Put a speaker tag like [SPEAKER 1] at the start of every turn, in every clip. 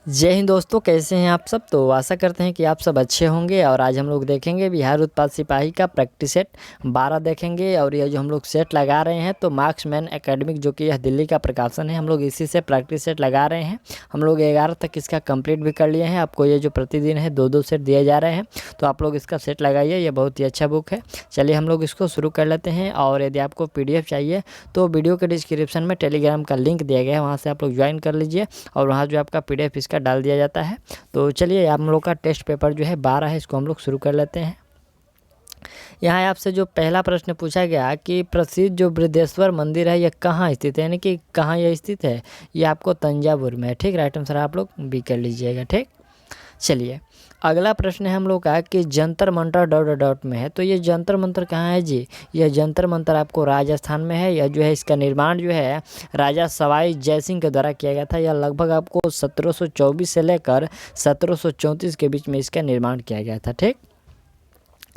[SPEAKER 1] जय हिंद दोस्तों, कैसे हैं आप सब। तो आशा करते हैं कि आप सब अच्छे होंगे। और आज हम लोग देखेंगे बिहार उत्पाद सिपाही का प्रैक्टिस सेट 12 देखेंगे। और ये जो हम लोग सेट लगा रहे हैं तो मार्क्समैन एकेडमिक, जो कि यह दिल्ली का प्रकाशन है, हम लोग इसी से प्रैक्टिस सेट लगा रहे हैं। हम लोग 11 तक इसका कंप्लीट भी कर लिए हैं। आपको ये जो प्रतिदिन है 2-2 सेट दिए जा रहे हैं, तो आप लोग इसका सेट लगाइए। ये बहुत ही अच्छा बुक है। चलिए हम लोग इसको शुरू कर लेते हैं। और यदि आपको PDF चाहिए तो वीडियो के डिस्क्रिप्शन में टेलीग्राम का लिंक दिया गया है, वहाँ से आप लोग ज्वाइन कर लीजिए। और वहाँ जो आपका PDF इसका डाल दिया जाता है। तो चलिए हम लोग का टेस्ट पेपर जो है 12 है, इसको हम लोग शुरू कर लेते हैं। यहाँ आपसे जो पहला प्रश्न पूछा गया कि प्रसिद्ध जो बृहदेश्वर मंदिर है यह कहाँ स्थित है, यानी कि कहाँ यह स्थित है। ये आपको तंजावुर में है। ठीक, राइट आंसर आप लोग B कर लीजिएगा। ठीक, चलिए अगला प्रश्न है हम लोग का कि जंतर मंतर डॉट डॉट में है। तो ये जंतर मंतर कहाँ है जी। यह जंतर मंतर आपको राजस्थान में है। यह जो है इसका निर्माण जो है राजा सवाई जयसिंह के द्वारा किया गया था। यह लगभग आपको 1724 से लेकर 1734 के बीच में इसका निर्माण किया गया था। ठीक,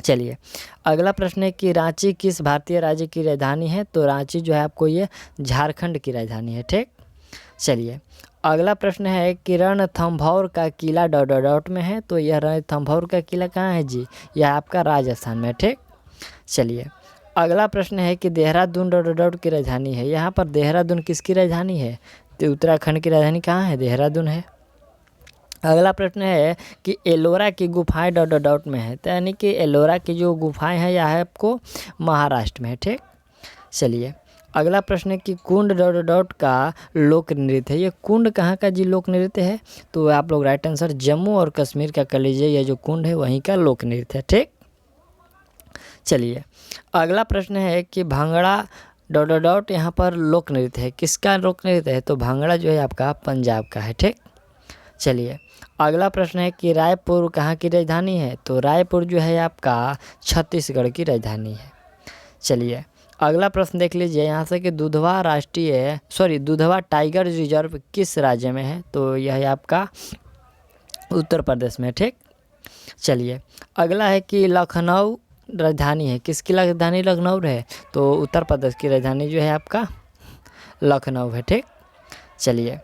[SPEAKER 1] चलिए अगला प्रश्न है कि रांची किस भारतीय राज्य की राजधानी है। तो रांची जो है आपको ये झारखंड की राजधानी है। ठीक, चलिए अगला प्रश्न है कि रणथंभौर का किला डॉट डॉट में है। तो यह रणथंभौर का किला कहाँ है जी, यह आपका राजस्थान में। ठीक, चलिए अगला प्रश्न है कि देहरादून डॉट डॉट की राजधानी है। यहाँ पर देहरादून किसकी राजधानी है, तो उत्तराखंड की राजधानी कहाँ है, देहरादून है। अगला प्रश्न है कि एलोरा की गुफाएं डॉट डॉट में है। तो यानी कि एलोरा की जो गुफाएं हैं यह है आपको महाराष्ट्र में है। ठीक, चलिए अगला प्रश्न है कि कुंड डॉट डॉट का लोक नृत्य है। ये कुंड कहाँ का जी लोक नृत्य है। तो आप लोग राइट आंसर जम्मू और कश्मीर का कर लीजिए। यह जो कुंड है वहीं का लोक नृत्य है। ठीक, चलिए अगला प्रश्न है कि भांगड़ा डॉट डॉट यहाँ पर लोक नृत्य है। किसका लोक नृत्य है, तो भांगड़ा जो है आपका पंजाब का है। ठीक, चलिए अगला प्रश्न है कि रायपुर कहाँ की राजधानी है। तो रायपुर जो है आपका छत्तीसगढ़ की राजधानी है। चलिए अगला प्रश्न देख लीजिए यहाँ से कि दुधवा टाइगर रिजर्व किस राज्य में है। तो यह है आपका उत्तर प्रदेश में। ठीक, चलिए अगला है कि लखनऊ राजधानी है। किसकी राजधानी लखनऊ है, तो उत्तर प्रदेश की राजधानी जो है आपका लखनऊ है। ठीक, चलिए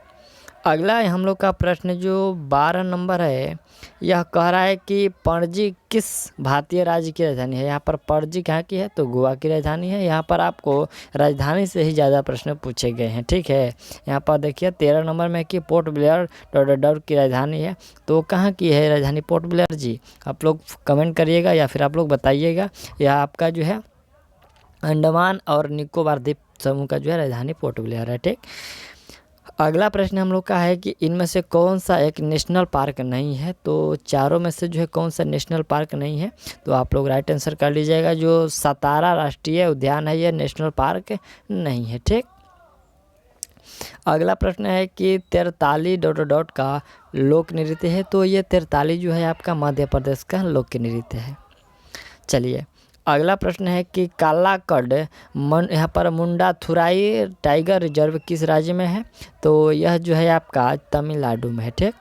[SPEAKER 1] अगला है हम लोग का प्रश्न जो 12 नंबर है। यह कह रहा है कि पणजी किस भारतीय राज्य की राजधानी है। यहाँ पर पणजी कहाँ की है, तो गोवा की राजधानी है। यहाँ पर आपको राजधानी से ही ज़्यादा प्रश्न पूछे गए हैं। ठीक है, यहाँ पर देखिए 13 नंबर में कि पोर्ट ब्लेयर डॉट डॉट की राजधानी है। तो कहाँ की है राजधानी पोर्ट ब्लेयर जी, आप लोग कमेंट करिएगा या फिर आप लोग बताइएगा। यह आपका जो है अंडमान और निकोबार द्वीप समूह का जो है राजधानी पोर्ट ब्लेयर है। ठीक, अगला प्रश्न हम लोग का है कि इनमें से कौन सा एक नेशनल पार्क नहीं है। तो चारों में से जो है कौन सा नेशनल पार्क नहीं है, तो आप लोग राइट आंसर कर लीजिएगा। जो सतारा राष्ट्रीय उद्यान है यह नेशनल पार्क नहीं है। ठीक, अगला प्रश्न है कि तेरताली डॉट डॉट का लोक नृत्य है। तो ये तेरताली जो है आपका मध्य प्रदेश का लोक नृत्य है। चलिए अगला प्रश्न है कि कालाकड यहाँ पर मुंडाथुराई टाइगर रिजर्व किस राज्य में है। तो यह जो है आपका तमिलनाडु में है। ठीक,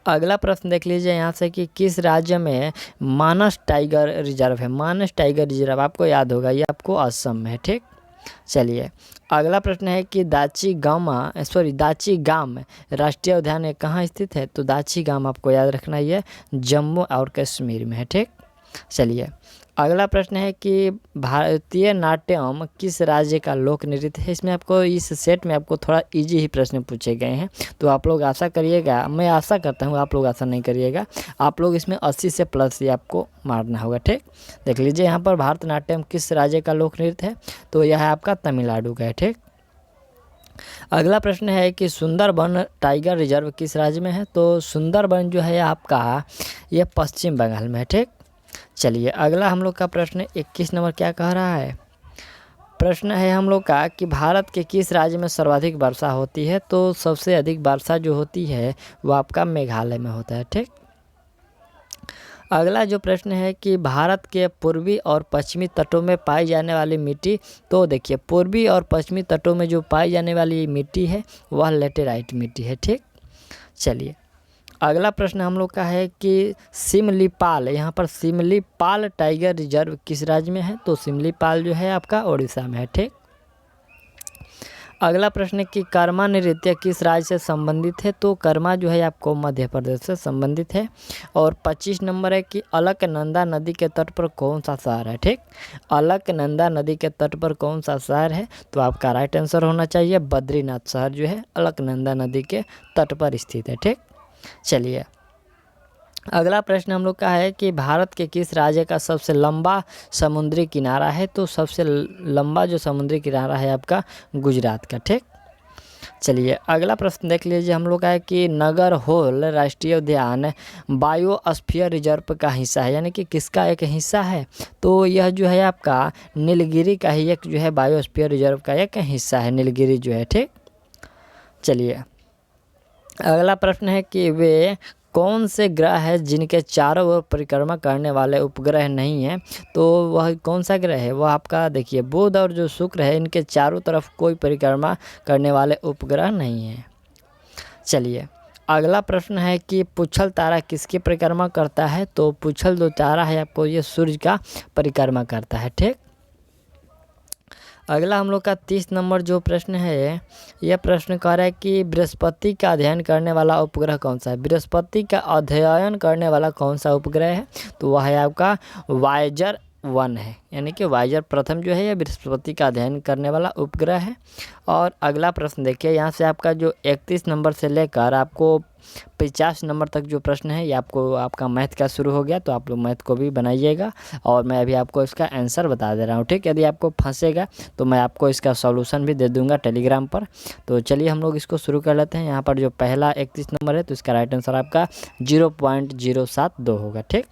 [SPEAKER 1] अगला प्रश्न देख लीजिए यहाँ से कि किस राज्य में मानस टाइगर रिजर्व है। मानस टाइगर रिजर्व आपको याद होगा, ये आपको असम में है। ठीक, चलिए अगला प्रश्न है कि दाची गाम राष्ट्रीय उद्यान कहाँ स्थित है। तो दाची गाम आपको याद रखना, ये जम्मू और कश्मीर में है। ठीक, चलिए अगला प्रश्न है कि भारतीय नाट्यम किस राज्य का लोक नृत्य है। इसमें आपको इस सेट में आपको थोड़ा इजी ही प्रश्न पूछे गए हैं। तो आप लोग आशा करिएगा, मैं आशा करता हूँ आप लोग आशा नहीं करिएगा। आप लोग इसमें 80 से प्लस ही आपको मारना होगा। ठीक, देख लीजिए यहाँ पर भारतनाट्यम किस राज्य का लोक नृत्य है। तो यह है आपका तमिलनाडु का है। ठीक, अगला प्रश्न है कि सुंदरबन टाइगर रिजर्व किस राज्य में है। तो सुंदरबन जो है आपका यह पश्चिम बंगाल में है। ठीक, चलिए अगला हम लोग का प्रश्न 21 नंबर क्या कह रहा है। प्रश्न है हम लोग का कि भारत के किस राज्य में सर्वाधिक वर्षा होती है। तो सबसे अधिक वर्षा जो होती है वो आपका मेघालय में होता है। ठीक, अगला जो प्रश्न है कि भारत के पूर्वी और पश्चिमी तटों में पाई जाने वाली मिट्टी। तो देखिए पूर्वी और पश्चिमी तटों में जो पाई जाने वाली मिट्टी है वह लेटेराइट मिट्टी है। ठीक, चलिए अगला प्रश्न हम लोग का है कि सिमलीपाल, यहाँ पर सिमलीपाल टाइगर रिजर्व किस राज्य में है। तो सिमलीपाल जो है आपका उड़ीसा में है। ठीक, अगला प्रश्न है कि कर्मा नृत्य किस राज्य से संबंधित है। तो कर्मा जो है आपको मध्य प्रदेश से संबंधित है। और 25 नंबर है कि अलकनंदा नदी के तट पर कौन सा शहर है। ठीक, अलकनंदा नदी के तट पर कौन सा शहर है। तो आपका राइट आंसर होना चाहिए बद्रीनाथ शहर जो है अलकनंदा नदी के तट पर स्थित है। ठीक, चलिए अगला प्रश्न हम लोग का है कि भारत के किस राज्य का सबसे लंबा समुद्री किनारा है। तो सबसे लंबा जो समुद्री किनारा है आपका गुजरात का। ठीक, चलिए अगला प्रश्न देख लीजिए हम लोग का है कि नागरहोल राष्ट्रीय उद्यान बायोस्फीयर रिजर्व का हिस्सा है, यानी कि किसका एक हिस्सा है। तो यह जो है आपका नीलगिरी का ही एक जो है बायोस्फीयर रिजर्व का एक हिस्सा है, नीलगिरी जो है। ठीक, चलिए अगला प्रश्न है कि वे कौन से ग्रह है जिनके चारों ओर परिक्रमा करने वाले उपग्रह नहीं हैं। तो वह कौन सा ग्रह है। वह आपका देखिए बुध और जो शुक्र है, इनके चारों तरफ कोई परिक्रमा करने वाले उपग्रह नहीं हैं। चलिए अगला प्रश्न है कि पुच्छल तारा किसकी परिक्रमा करता है। तो पुच्छल जो तारा है आपको ये सूर्य का परिक्रमा करता है। ठीक, अगला हम लोग का 30 नंबर जो प्रश्न है, यह प्रश्न कह रहा है कि बृहस्पति का अध्ययन करने वाला उपग्रह कौन सा है। बृहस्पति का अध्ययन करने वाला कौन सा उपग्रह है। तो वह है आपका वायेजर 1 है, यानी कि वायेजर प्रथम जो है यह बृहस्पति का अध्ययन करने वाला उपग्रह है। और अगला प्रश्न देखिए, यहाँ से आपका जो 31 नंबर से लेकर आपको 50 नंबर तक जो प्रश्न है ये आपको आपका मैथ का शुरू हो गया। तो आप लोग मैथ को भी बनाइएगा और मैं अभी आपको इसका आंसर बता दे रहा हूँ। ठीक, यदि आपको फंसेगा तो मैं आपको इसका सॉल्यूशन भी दे दूंगा टेलीग्राम पर। तो चलिए हम लोग इसको शुरू कर लेते हैं। यहाँ पर जो पहला 31 नंबर है तो इसका राइट आंसर आपका 0.072 होगा। ठीक,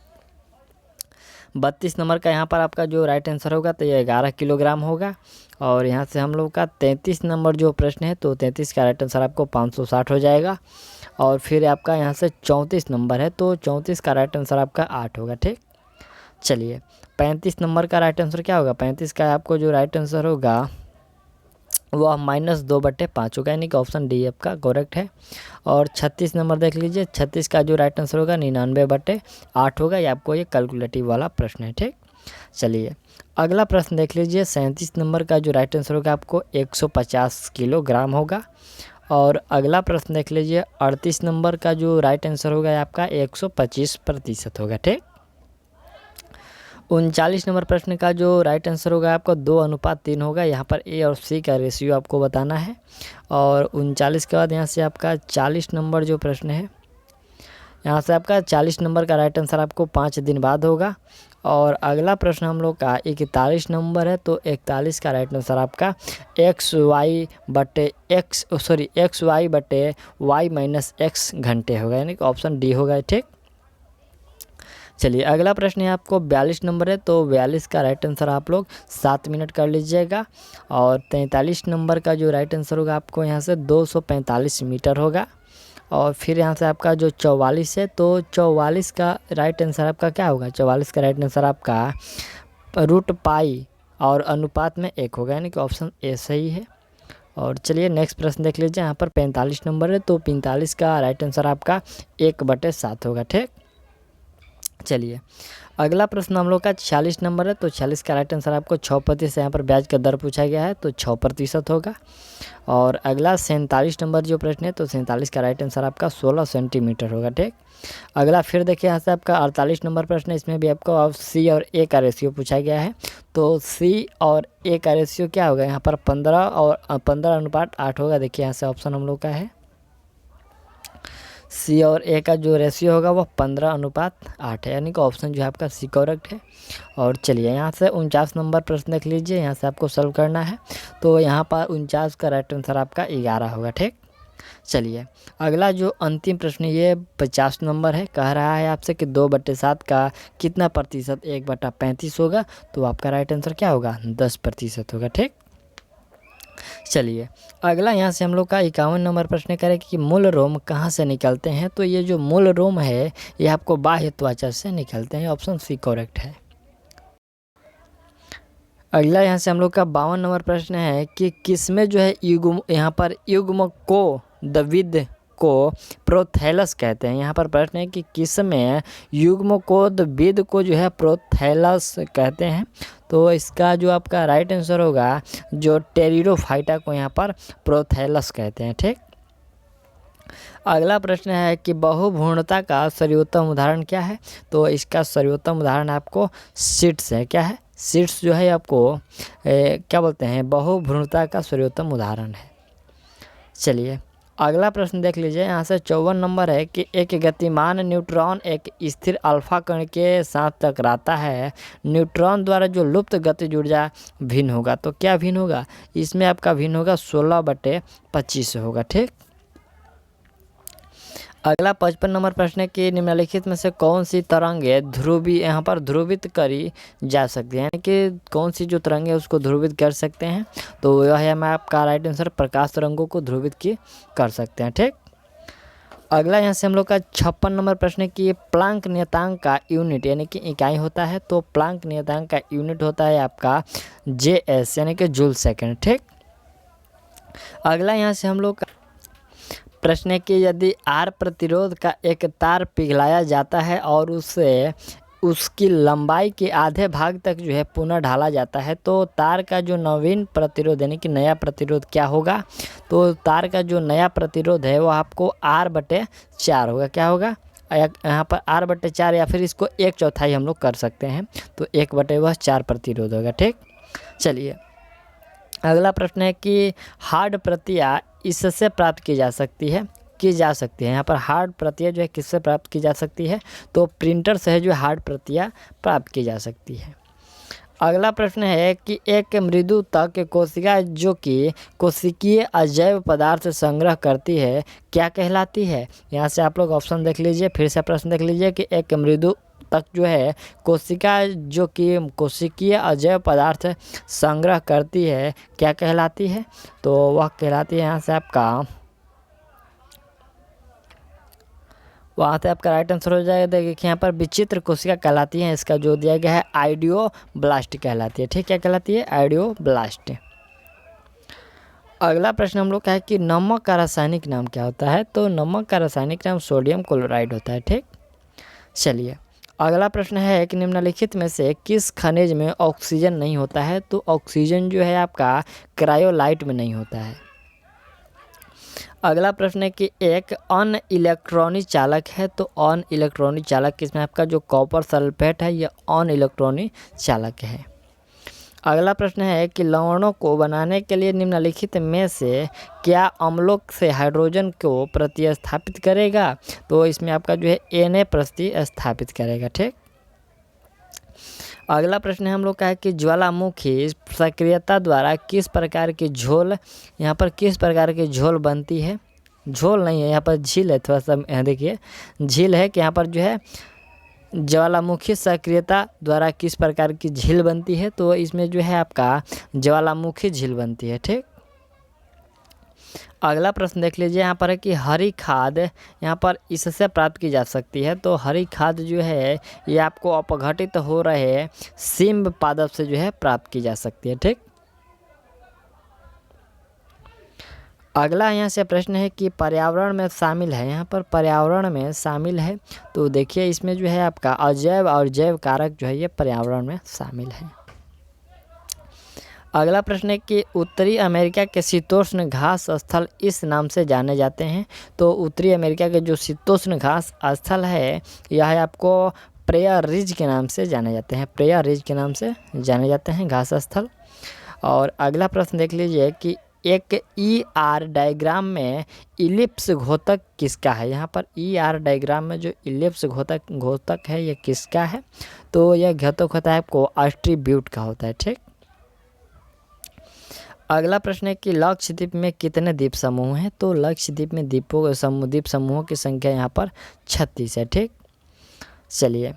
[SPEAKER 1] 32 नंबर का यहाँ पर आपका जो राइट आंसर होगा तो ये 11 किलोग्राम होगा। और यहाँ से हम लोग का 33 नंबर जो प्रश्न है तो 33 का राइट आंसर आपको 560 हो जाएगा। और फिर आपका यहाँ से 34 नंबर है तो 34 का राइट आंसर आपका 8 होगा। ठीक, चलिए 35 नंबर का राइट आंसर क्या होगा। 35 का आपको जो राइट आंसर होगा वह -2/5 होगा, यानी कि ऑप्शन डी आपका करेक्ट है। और 36 नंबर देख लीजिए, 36 का जो राइट आंसर होगा 99/8 होगा। ये आपको ये कैलकुलेटिव वाला प्रश्न है। ठीक, चलिए अगला प्रश्न देख लीजिए, 37 नंबर का जो राइट आंसर होगा आपको 150 किलोग्राम होगा। और अगला प्रश्न देख लीजिए, 38 नंबर का जो राइट आंसर होगा आपका 125% होगा। ठीक, 39 नंबर प्रश्न का जो राइट आंसर होगा आपका 2:3 होगा। यहाँ पर ए और सी का रेशियो आपको बताना है। और 39 के बाद यहाँ से आपका 40 नंबर जो प्रश्न है, यहाँ से आपका 40 नंबर का राइट आंसर आपको 5 दिन बाद होगा। और अगला प्रश्न हम लोग का 41 नंबर है तो 41 का राइट आंसर आपका XY/X घंटे होगा, यानी कि ऑप्शन डी होगा। ठीक, चलिए अगला प्रश्न है आपको 42 नंबर है तो 42 का राइट आंसर आप लोग 7 मिनट कर लीजिएगा। और 43 नंबर का जो राइट आंसर होगा आपको यहाँ से 245 मीटर होगा। और फिर यहाँ से आपका जो 44 है तो 44 का राइट आंसर आपका क्या होगा। 44 का राइट आंसर आपका √π और अनुपात में 1 होगा, यानी कि ऑप्शन ए सही है। और चलिए नेक्स्ट प्रश्न देख लीजिए, यहाँ पर 45 नंबर है तो 45 का राइट आंसर आपका 1/7 होगा। ठीक, चलिए अगला प्रश्न हम लोग का 46 नंबर है तो 46 का राइट आंसर आपको 6%, यहाँ पर ब्याज का दर पूछा गया है तो 6% होगा। और अगला 47 नंबर जो प्रश्न है तो 47 का राइट आंसर आपका 16 सेंटीमीटर होगा। ठीक, अगला फिर देखिए यहाँ से आपका 48 नंबर प्रश्न है, इसमें भी आपको सी और ए का रेशियो पूछा गया है। तो सी और ए का रेशियो क्या होगा, यहाँ पर 15 और 15:8 होगा। देखिए यहाँ से ऑप्शन हम लोग का है सी और ए का जो रेशियो होगा वह 15:8 है, यानी कि ऑप्शन जो है आपका सी करेक्ट है। और चलिए यहाँ से 49 नंबर प्रश्न देख लीजिए, यहाँ से आपको सॉल्व करना है। तो यहाँ पर 49 का राइट आंसर आपका 11 होगा। ठीक, चलिए अगला जो अंतिम प्रश्न ये 50 नंबर है, कह रहा है आपसे कि 2/7 का कितना प्रतिशत 1/35 होगा। तो आपका राइट आंसर क्या होगा 10% होगा। ठीक, चलिए अगला यहाँ से हम लोग का 51 नंबर प्रश्न करें कि मूल रोम कहाँ से निकलते हैं। तो ये जो मूल रोम है ये आपको बाह्य त्वचा से निकलते हैं, ऑप्शन सी करेक्ट है। अगला यहाँ से हम लोग का 52 नंबर प्रश्न है कि किसमें जो है युग्म यहाँ पर युग्म को द्विविध को प्रोथैलस कहते हैं। यहाँ पर प्रश्न है कि किसमें युग्मकोद्भिद को जो है प्रोथैलस कहते हैं। तो इसका जो आपका राइट आंसर होगा जो टेरिडोफाइटा को यहाँ पर प्रोथैलस कहते हैं। ठीक, अगला प्रश्न है कि बहुभ्रूणता का सर्वोत्तम उदाहरण क्या है। तो इसका सर्वोत्तम उदाहरण आपको सीड्स है। क्या है? सीड्स जो है आपको क्या बोलते हैं, बहुभ्रूणता का सर्वोत्तम उदाहरण है। चलिए अगला प्रश्न देख लीजिए। यहाँ से 54 नंबर है कि एक गतिमान न्यूट्रॉन एक स्थिर अल्फा कण के साथ टकराता है, न्यूट्रॉन द्वारा जो लुप्त गतिज ऊर्जा भिन्न होगा। तो क्या भिन्न होगा? इसमें आपका भिन्न होगा 16/25 होगा। ठीक, अगला 55 नंबर प्रश्न है कि निम्नलिखित में से कौन सी तरंगे यहाँ पर ध्रुवित करी जा सकती है, यानी कि कौन सी जो तरंगे उसको ध्रुवित कर सकते हैं। तो यह है मैं आपका राइट आंसर, प्रकाश तरंगों को ध्रुवित कर सकते हैं। ठीक, अगला यहाँ से हम लोग का 56 नंबर प्रश्न है कि प्लांक नियतांक का यूनिट यानी कि इकाई होता है। तो प्लांक नियतांक का यूनिट होता है आपका JS यानी कि जूल सेकेंड। ठीक, अगला यहाँ से हम लोग प्रश्न है कि यदि R प्रतिरोध का एक तार पिघलाया जाता है और उसे उसकी लंबाई के आधे भाग तक जो है पुनः ढाला जाता है, तो तार का जो नवीन प्रतिरोध यानी कि नया प्रतिरोध क्या होगा। तो तार का जो नया प्रतिरोध है वो आपको R/4 होगा। क्या होगा? यहाँ पर R/4 या फिर इसको 1/4 हम लोग कर सकते हैं। तो 1/4 प्रतिरोध होगा। ठीक, चलिए अगला प्रश्न है कि हार्ड प्रतियां इससे प्राप्त की जा सकती है। यहाँ पर हार्ड प्रतियां जो है किससे प्राप्त की जा सकती है। तो प्रिंटर से है जो हार्ड प्रतियां प्राप्त की जा सकती है। अगला प्रश्न है कि एक मृदु त्वक कोशिका जो कि कोशिकीय अजैव पदार्थ संग्रह करती है क्या कहलाती है। यहाँ से आप लोग ऑप्शन देख लीजिए, फिर से प्रश्न देख लीजिए कि एक मृदु तक जो है कोशिका जो कि कोशिकीय अजैव पदार्थ संग्रह करती है क्या कहलाती है। तो वह कहलाती है यहाँ से आपका राइट आंसर हो जाएगा। देखिए यहाँ पर विचित्र कोशिका कहलाती है। इसका जो दिया गया है आइडियोब्लास्ट कहलाती है। ठीक, क्या कहलाती है? आइडियोब्लास्ट। अगला प्रश्न हम लोग का है कि नमक का रासायनिक नाम क्या होता है। तो नमक का रासायनिक नाम सोडियम क्लोराइड होता है। ठीक, चलिए अगला प्रश्न है कि निम्नलिखित में से किस खनिज में ऑक्सीजन नहीं होता है। तो ऑक्सीजन जो है आपका क्रायोलाइट में नहीं होता है। अगला प्रश्न है कि एक अन इलेक्ट्रॉनिक चालक है। तो अन इलेक्ट्रॉनिक चालक किसमें आपका जो कॉपर सल्फेट है यह अन इलेक्ट्रॉनिक चालक है। अगला प्रश्न है कि लवणों को बनाने के लिए निम्नलिखित में से क्या अम्लों से हाइड्रोजन को प्रतिस्थापित करेगा। तो इसमें आपका जो है Na प्रतिस्थापित करेगा। ठीक, अगला प्रश्न है हम लोग का है कि ज्वालामुखी सक्रियता द्वारा किस प्रकार की झोल, यहाँ पर किस प्रकार की झोल बनती है। झोल नहीं है, यहाँ पर झील है। थोड़ा सा यहाँ देखिए झील है कि यहाँ पर जो है ज्वालामुखी सक्रियता द्वारा किस प्रकार की झील बनती है। तो इसमें जो है आपका ज्वालामुखी झील बनती है। ठीक, अगला प्रश्न देख लीजिए। यहाँ पर है कि हरी खाद यहाँ पर इससे प्राप्त की जा सकती है। तो हरी खाद जो है ये आपको अपघटित हो रहे सिंब पादप से जो है प्राप्त की जा सकती है। ठीक, अगला यहाँ से प्रश्न है कि पर्यावरण में शामिल है। यहाँ पर पर्यावरण में शामिल है। तो देखिए इसमें जो है आपका अजैव और जैव कारक जो है ये पर्यावरण में शामिल है। अगला प्रश्न है कि उत्तरी अमेरिका के शीतोष्ण घास स्थल इस नाम से जाने जाते हैं। तो उत्तरी अमेरिका के जो शीतोष्ण घास स्थल है यह है आपको प्रेयर रिज के नाम से जाने जाते हैं। प्रेयर रिज के नाम से जाने जाते हैं घास स्थल। और अगला प्रश्न देख लीजिए कि एक ER डायग्राम में इलिप्स घोतक किसका है। यहाँ पर ER डायग्राम में जो इलिप्स घोतक है ये किसका है। तो यह घोतक होता है आपको एट्रीब्यूट का होता है। ठीक, अगला प्रश्न है कि लक्षद्वीप में कितने द्वीप समूह हैं। तो लक्षद्वीप में द्वीप समूहों की संख्या यहाँ पर 36 है। ठीक, चलिए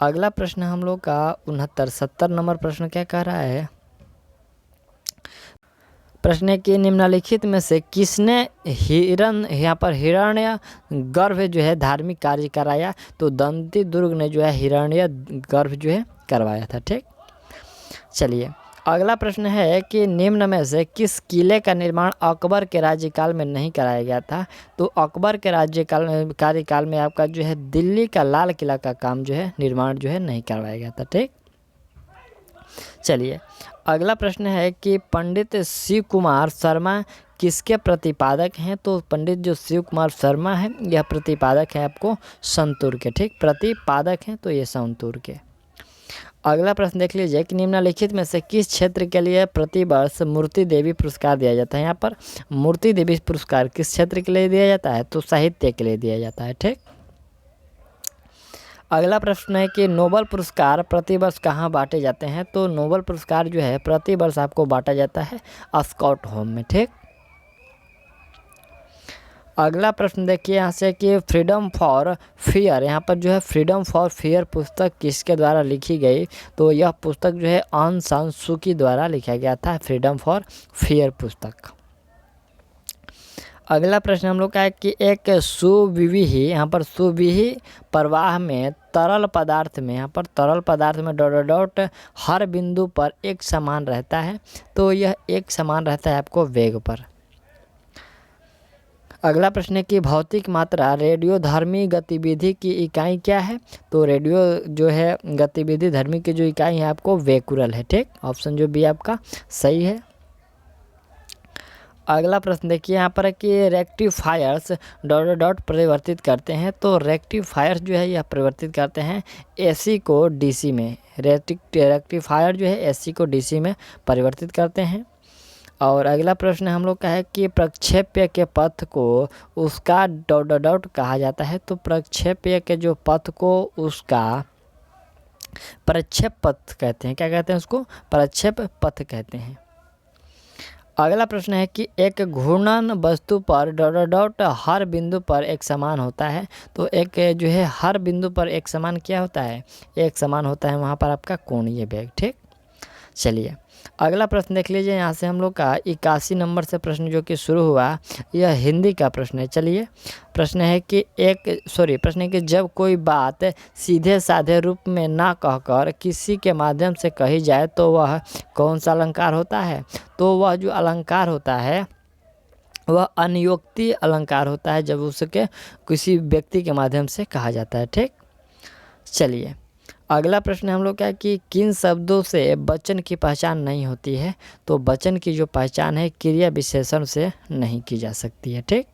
[SPEAKER 1] अगला प्रश्न हम लोग का 69-70 नंबर प्रश्न क्या कह रहा है। प्रश्न है कि निम्नलिखित में से किसने यहाँ पर हिरण्य गर्भ जो है धार्मिक कार्य कराया। तो दंती दुर्ग ने जो है हिरण्य गर्भ जो है करवाया था। ठीक, चलिए अगला प्रश्न है कि निम्न में से किस किले का निर्माण अकबर के राज्यकाल में नहीं कराया गया था। तो अकबर के कार्यकाल में आपका जो है दिल्ली का लाल किला का काम जो है निर्माण जो है नहीं करवाया गया था। ठीक, चलिए अगला प्रश्न है कि पंडित शिव कुमार शर्मा किसके प्रतिपादक हैं। तो पंडित जो शिव कुमार शर्मा है यह प्रतिपादक है आपको संतूर के। ठीक, प्रतिपादक हैं तो ये संतूर के। अगला प्रश्न देख लीजिए कि निम्नलिखित में से किस क्षेत्र के लिए प्रतिवर्ष मूर्ति देवी पुरस्कार दिया जाता है। यहाँ पर मूर्ति देवी पुरस्कार किस क्षेत्र के लिए दिया जाता है। तो साहित्य के लिए दिया जाता है। ठीक, अगला प्रश्न है कि नोबेल पुरस्कार प्रतिवर्ष कहाँ बांटे जाते हैं। तो नोबेल पुरस्कार जो है प्रतिवर्ष आपको बांटा जाता है स्कॉट होम में। ठीक, अगला प्रश्न देखिए यहाँ से कि फ्रीडम फॉर फियर, यहाँ पर जो है फ्रीडम फॉर फियर पुस्तक किसके द्वारा लिखी गई। तो यह पुस्तक जो है ऑन सान सू की द्वारा लिखा गया था, फ्रीडम फॉर फियर पुस्तक। अगला प्रश्न हम लोग का है कि एक सुविही, यहाँ पर सुविही प्रवाह में तरल पदार्थ में, यहाँ पर तरल पदार्थ में डॉट डॉट हर बिंदु पर एक समान रहता है। तो यह एक समान रहता है आपको वेग पर। अगला प्रश्न है कि भौतिक मात्रा रेडियोधर्मी गतिविधि की इकाई क्या है। तो रेडियो जो है गतिविधि धर्मी की जो इकाई है आपको वेकुरल है। ठीक, ऑप्शन जो बी आपका सही है। अगला प्रश्न देखिए यहाँ पर है कि रेक्टिफायर्स डॉट डॉट परिवर्तित करते हैं। तो रेक्टिफायर्स जो है यह परिवर्तित करते हैं एसी को डीसी में। रेक्टिफायर जो है एसी को डीसी में परिवर्तित करते हैं। और अगला प्रश्न हम लोग का है कि प्रक्षेप्य के पथ को उसका डॉट डॉट कहा जाता है। तो प्रक्षेप्य के जो पथ को उसका प्रक्षेप पथ कहते हैं। क्या कहते हैं उसको? प्रक्षेप पथ कहते हैं। अगला प्रश्न है कि एक घूर्णन वस्तु पर डॉट डॉट हर बिंदु पर एक समान होता है। तो एक जो है हर बिंदु पर एक समान क्या होता है? एक समान होता है वहाँ पर आपका कोणीय वेग। ठीक, चलिए अगला प्रश्न देख लीजिए। यहाँ से हम लोग का 81 नंबर से प्रश्न जो कि शुरू हुआ यह हिंदी का प्रश्न है। चलिए प्रश्न है कि जब कोई बात सीधे साधे रूप में ना कहकर किसी के माध्यम से कही जाए तो वह कौन सा अलंकार होता है। तो वह जो अलंकार होता है वह अनियोक्ति अलंकार होता है, जब उसके किसी व्यक्ति के माध्यम से कहा जाता है। ठीक, चलिए अगला प्रश्न हम लोग क्या है कि किन शब्दों से वचन की पहचान नहीं होती है। तो वचन की जो पहचान है क्रिया विशेषण से नहीं की जा सकती है। ठीक,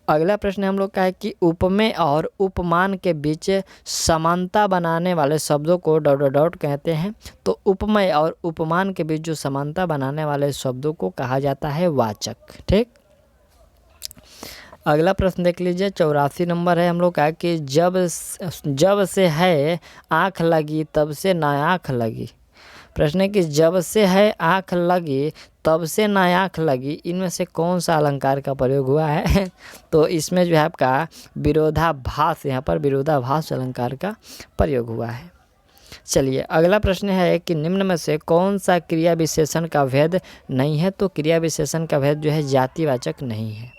[SPEAKER 1] अगला प्रश्न हम लोग का है कि उपमेय और उपमान के बीच समानता बनाने वाले शब्दों को डॉट डॉट कहते हैं। तो उपमेय और उपमान के बीच जो समानता बनाने वाले शब्दों को कहा जाता है वाचक। ठीक, अगला प्रश्न देख लीजिए 84 नंबर है हम लोग का कि जब से है आँख लगी तब से ना आँख लगी। प्रश्न है कि जब से है आँख लगी तब से ना आँख लगी, इनमें से कौन सा अलंकार का प्रयोग हुआ है। तो इसमें जो है आपका विरोधाभास, यहाँ पर विरोधाभास अलंकार का प्रयोग हुआ है। चलिए अगला प्रश्न है कि निम्न में से कौन सा क्रिया विशेषण का भेद नहीं है। तो क्रिया विशेषण का भेद जो है जातिवाचक नहीं है।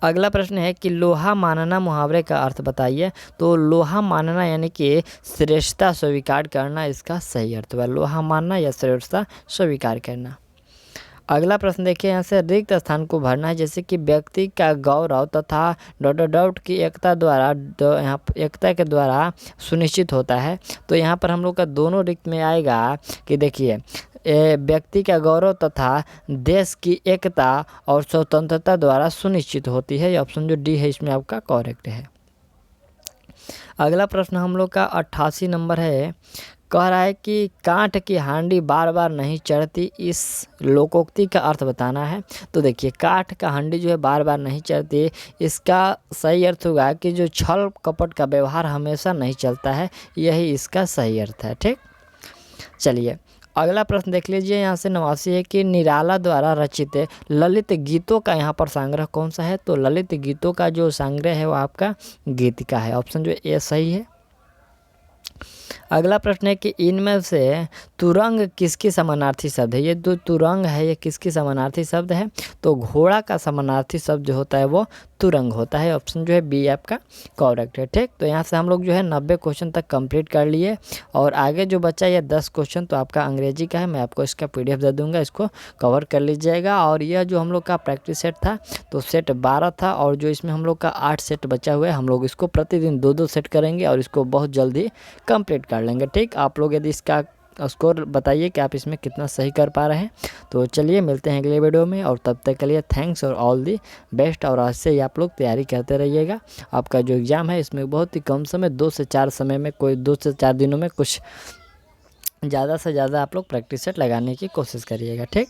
[SPEAKER 1] अगला प्रश्न है कि लोहा मानना मुहावरे का अर्थ बताइए। तो लोहा मानना यानी कि श्रेष्ठता स्वीकार करना इसका सही अर्थ हुआ। लोहा मानना या श्रेष्ठता स्वीकार करना। अगला प्रश्न देखिए यहाँ से रिक्त स्थान को भरना है, जैसे कि व्यक्ति का गौरव तथा डॉट डॉट की एकता द्वारा यहाँ एकता के द्वारा सुनिश्चित होता है। तो यहाँ पर हम लोग का दोनों रिक्त में आएगा कि देखिए व्यक्ति का गौरव तथा देश की एकता और स्वतंत्रता द्वारा सुनिश्चित होती है। ऑप्शन जो डी है इसमें आपका करेक्ट है। अगला प्रश्न हम लोग का 88 नंबर है, कह रहा है कि कांट की हांडी बार बार नहीं चढ़ती, इस लोकोक्ति का अर्थ बताना है। तो देखिए काठ का हांडी जो है बार बार नहीं चढ़ती, इसका सही अर्थ होगा कि जो छल कपट का व्यवहार हमेशा नहीं चलता है, यही इसका सही अर्थ है। ठीक, चलिए अगला प्रश्न देख लीजिए। यहाँ से 89 है कि निराला द्वारा रचित ललित गीतों का यहाँ पर संग्रह कौन सा है। तो ललित गीतों का जो संग्रह है वो आपका गीतिका है। ऑप्शन जो ए सही है। अगला प्रश्न है कि इनमें से तुरंग किसकी समानार्थी शब्द है। ये जो तुरंग है ये किसकी समानार्थी शब्द है, तो घोड़ा का समानार्थी शब्द जो होता है वो तुरंग होता है। ऑप्शन जो है बी आपका करेक्ट है। ठीक, तो यहाँ से हम लोग जो है 90 क्वेश्चन तक कंप्लीट कर लिए और आगे जो बचा ये 10 क्वेश्चन तो आपका अंग्रेजी का है, मैं आपको इसका PDF दे दूंगा, इसको कवर कर लीजिएगा। और यह जो हम लोग का प्रैक्टिस सेट था तो सेट 12 था और जो इसमें हम लोग का 8 सेट बचा हुआ है, हम लोग इसको प्रतिदिन 2-2 सेट करेंगे और इसको बहुत जल्दी कंप्लीट कर लेंगे। ठीक, आप लोग यदि इसका स्कोर बताइए कि आप इसमें कितना सही कर पा रहे हैं। तो चलिए मिलते हैं अगले वीडियो में और तब तक के लिए थैंक्स और ऑल दी बेस्ट। और आज से ही आप लोग तैयारी करते रहिएगा। आपका जो एग्ज़ाम है इसमें बहुत ही कम समय 2 से 4 समय में, कोई 2 से 4 दिनों में कुछ ज़्यादा से ज़्यादा आप लोग प्रैक्टिस सेट लगाने की कोशिश करिएगा। ठीक।